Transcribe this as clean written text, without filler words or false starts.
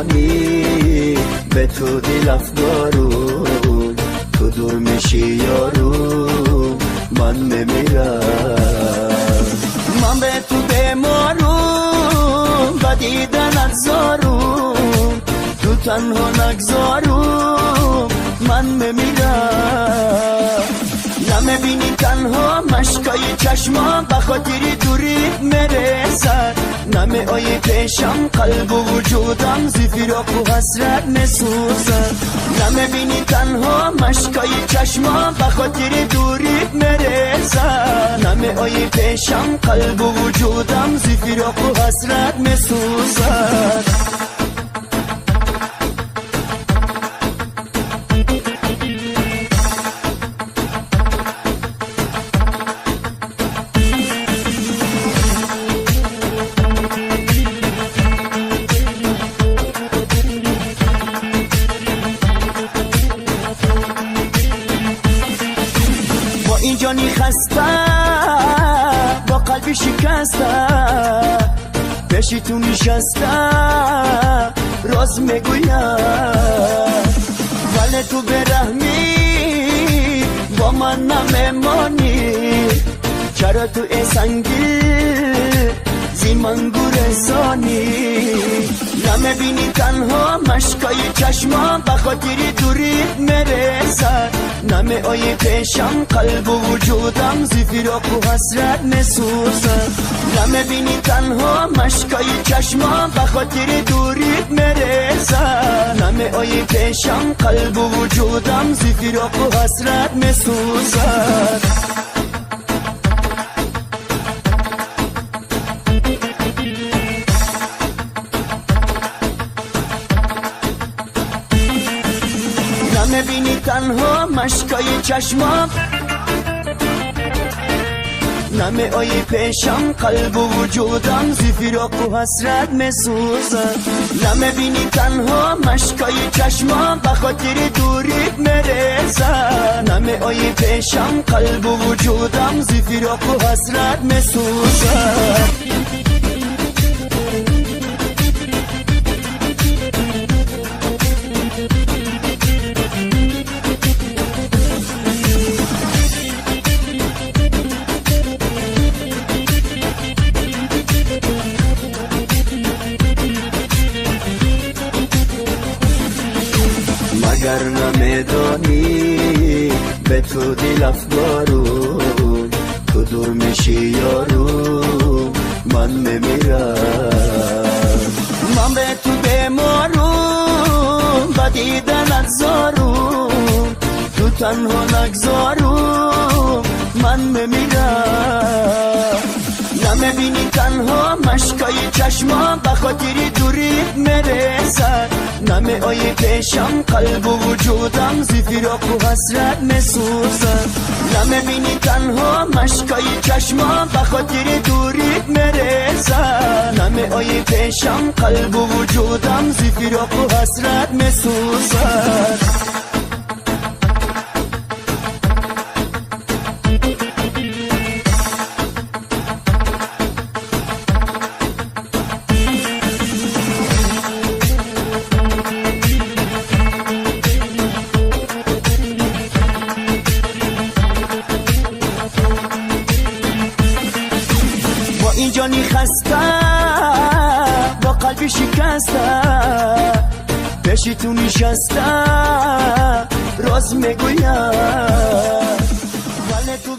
میدانی به تو دل افگارون، تو دور میشی یارو من میمیرم. من به تو بمارم و دیدنت زارم، تو تنها نگذارم من میمیرم. نمیبینی تنها مشکای چشمام به خاطر دوری میرسد، نمی آیی پیشم قلب و وجودم زی فراق و حسرت میسوزد. نمیبینی تنها مشکای چشمام به خاطر دوری میرسد، نمی آیی پیشم قلب و وجودم زی فراق و حسرت میسوزد. این جانی خسته با قلبی شکسته، پیشی تو نشسته راز میگویم، ولی تو برحمی با من نمیمانی. چرا تو ای سنگی زی من گورستانی؟ نمیبینی تنها مشکای چشمام به خاطر دوری میرسد، نمی آیی پیشم قلب و وجودم زی فراق و حسرت میسوزد. نمیبینی تنها مشکای چشمام به خاطر دوری میرسد، نمی آیی پیشم قلب و وجودم زی فراق و حسرت میسوزد. نمیبینی تنها مشکای چشمام، نمی آیی پیشم قلب و وجودم زی فراق و حسرت میسوزد. نمیبینی تنها مشکای چشمام به خاطر دوری میرسد، نمی آیی پیشم قلب و وجودم زی فراق و حسرت میسوزد. مگر نمیدانی به تو دل افگارون، تو دور میشی یارو من میمیرم. من به تو بمارم و دیدنت زارم، تو تنها نگذارم من میمیرم. نمیبینی تنها مشکای چشمام به خاطر دوری میرسد، نمی آیی پیشم قلب و وجودم زی فراق و حسرت میسوزد. نمیبینی تنها مشکای چشمام به خاطر دوری میرسد، نمی آیی پیشم قلب و وجودم زی فراق و حسرت میسوزد. این جانی خسته با قلبی شکسته، پیشی تو نشسته راز میگویم، ولی تو